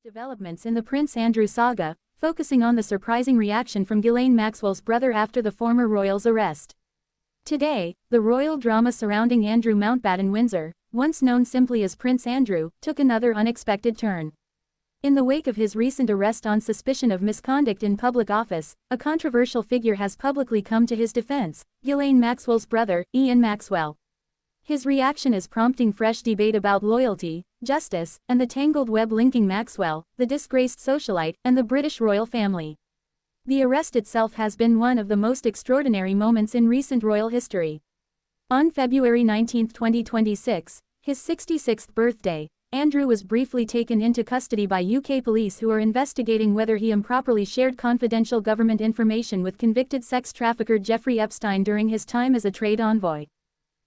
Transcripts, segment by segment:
Developments in the Prince Andrew saga, focusing on the surprising reaction from Ghislaine Maxwell's brother after the former royal's arrest. Today, the royal drama surrounding Andrew Mountbatten Windsor, once known simply as Prince Andrew, took another unexpected turn. In the wake of his recent arrest on suspicion of misconduct in public office, a controversial figure has publicly come to his defense, Ghislaine Maxwell's brother, Ian Maxwell. His reaction is prompting fresh debate about loyalty, justice, and the tangled web linking Maxwell, the disgraced socialite, and the British royal family. The arrest itself has been one of the most extraordinary moments in recent royal history. On February 19, 2026, his 66th birthday, Andrew was briefly taken into custody by UK police who are investigating whether he improperly shared confidential government information with convicted sex trafficker Jeffrey Epstein during his time as a trade envoy.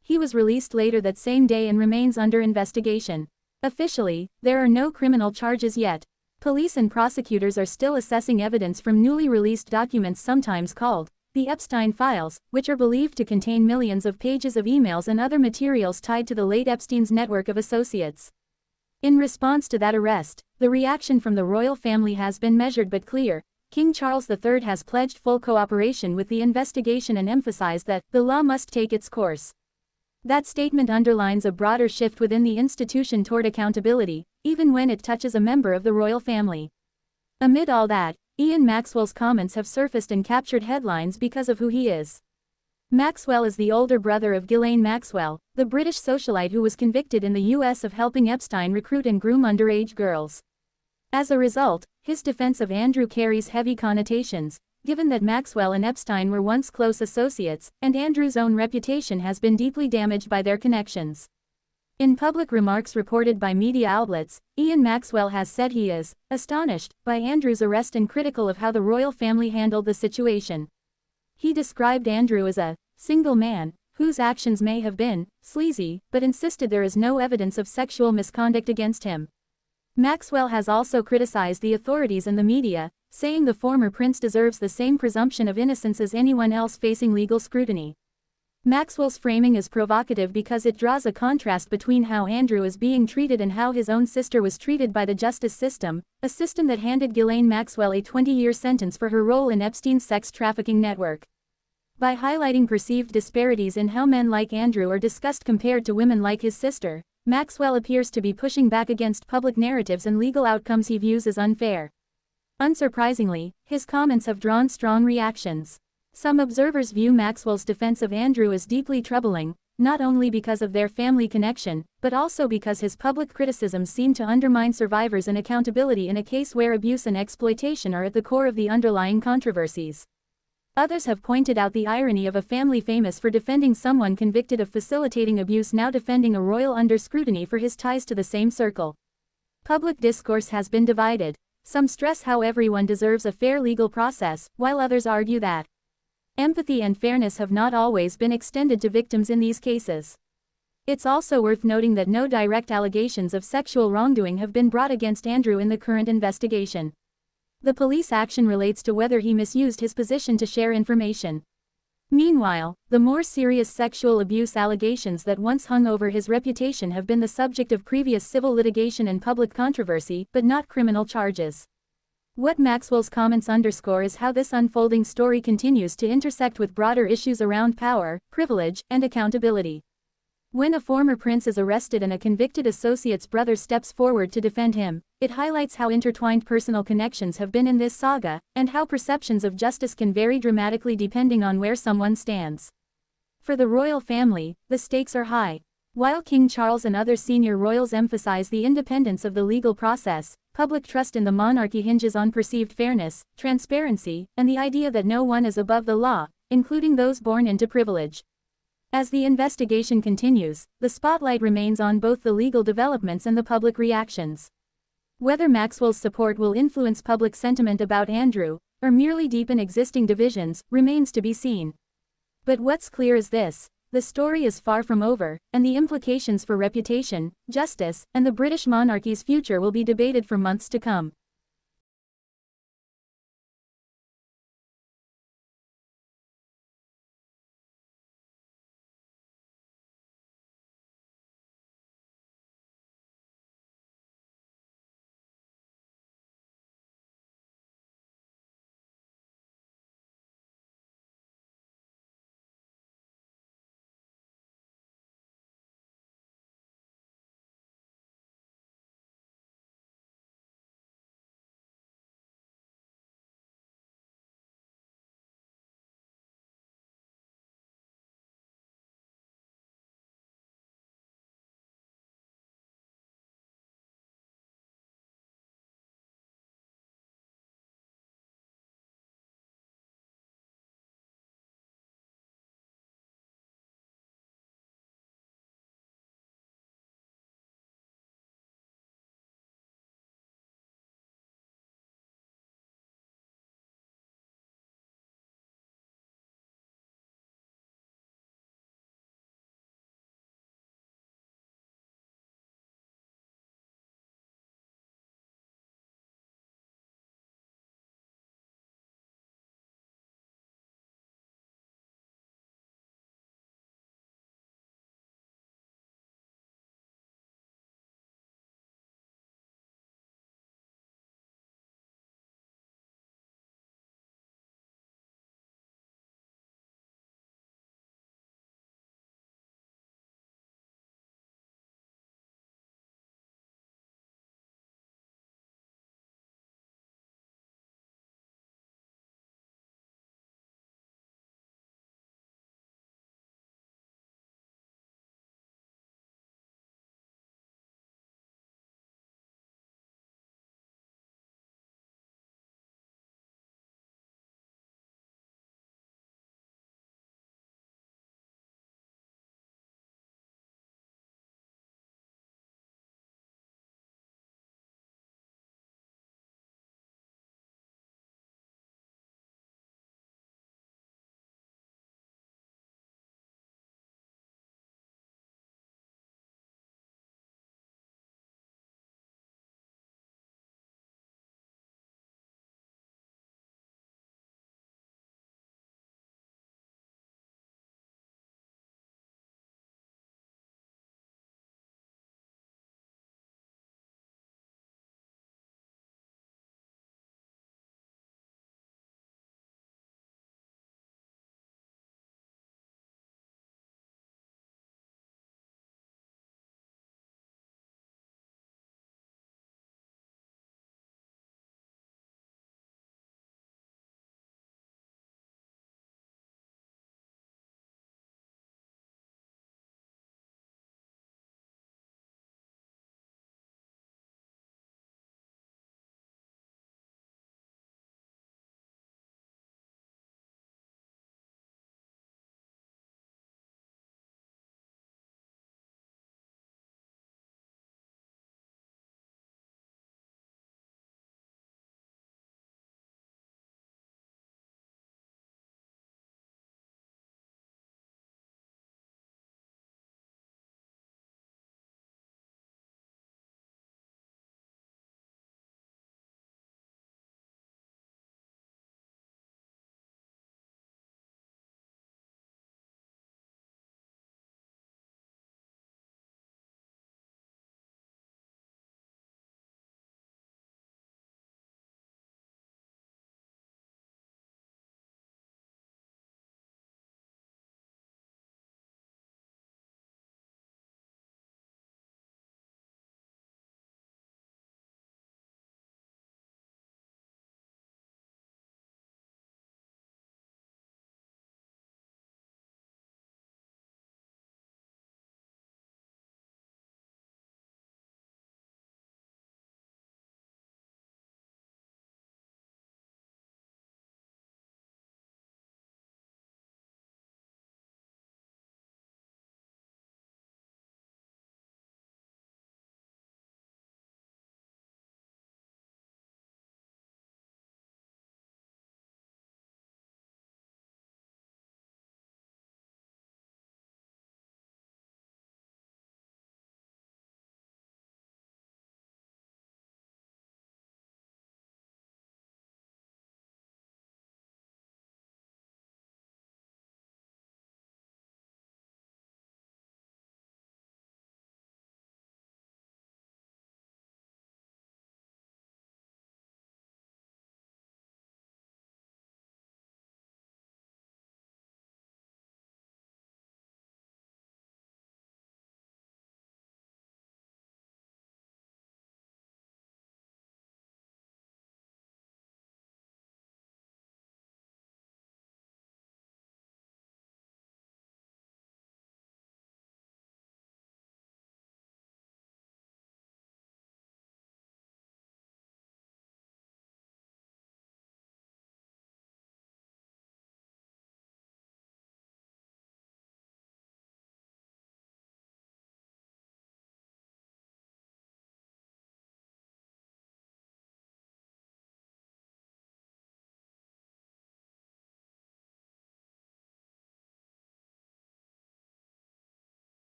He was released later that same day and remains under investigation. Officially, there are no criminal charges yet. Police and prosecutors are still assessing evidence from newly released documents sometimes called the Epstein Files, which are believed to contain millions of pages of emails and other materials tied to the late Epstein's network of associates. In response to that arrest, the reaction from the royal family has been measured but clear. King Charles III has pledged full cooperation with the investigation and emphasized that the law must take its course. That statement underlines a broader shift within the institution toward accountability, even when it touches a member of the royal family. Amid all that, Ian Maxwell's comments have surfaced and captured headlines because of who he is. Maxwell is the older brother of Ghislaine Maxwell, the British socialite who was convicted in the US of helping Epstein recruit and groom underage girls. As a result, his defense of Andrew carries heavy connotations, given that Maxwell and Epstein were once close associates, and Andrew's own reputation has been deeply damaged by their connections. In public remarks reported by media outlets, Ian Maxwell has said he is astonished by Andrew's arrest and critical of how the royal family handled the situation. He described Andrew as a single man, whose actions may have been sleazy, but insisted there is no evidence of sexual misconduct against him. Maxwell has also criticized the authorities and the media, saying the former prince deserves the same presumption of innocence as anyone else facing legal scrutiny. Maxwell's framing is provocative because it draws a contrast between how Andrew is being treated and how his own sister was treated by the justice system, a system that handed Ghislaine Maxwell a 20-year sentence for her role in Epstein's sex trafficking network. By highlighting perceived disparities in how men like Andrew are discussed compared to women like his sister, Maxwell appears to be pushing back against public narratives and legal outcomes he views as unfair. Unsurprisingly, his comments have drawn strong reactions. Some observers view Maxwell's defense of Andrew as deeply troubling, not only because of their family connection, but also because his public criticisms seem to undermine survivors and accountability in a case where abuse and exploitation are at the core of the underlying controversies. Others have pointed out the irony of a family famous for defending someone convicted of facilitating abuse now defending a royal under scrutiny for his ties to the same circle. Public discourse has been divided. Some stress how everyone deserves a fair legal process, while others argue that empathy and fairness have not always been extended to victims in these cases. It's also worth noting that no direct allegations of sexual wrongdoing have been brought against Andrew in the current investigation. The police action relates to whether he misused his position to share information. Meanwhile, the more serious sexual abuse allegations that once hung over his reputation have been the subject of previous civil litigation and public controversy, but not criminal charges. What Maxwell's comments underscore is how this unfolding story continues to intersect with broader issues around power, privilege, and accountability. When a former prince is arrested and a convicted associate's brother steps forward to defend him, it highlights how intertwined personal connections have been in this saga, and how perceptions of justice can vary dramatically depending on where someone stands. For the royal family, the stakes are high. While King Charles and other senior royals emphasize the independence of the legal process, public trust in the monarchy hinges on perceived fairness, transparency, and the idea that no one is above the law, including those born into privilege. As the investigation continues, the spotlight remains on both the legal developments and the public reactions. Whether Maxwell's support will influence public sentiment about Andrew, or merely deepen existing divisions, remains to be seen. But what's clear is this: the story is far from over, and the implications for reputation, justice, and the British monarchy's future will be debated for months to come.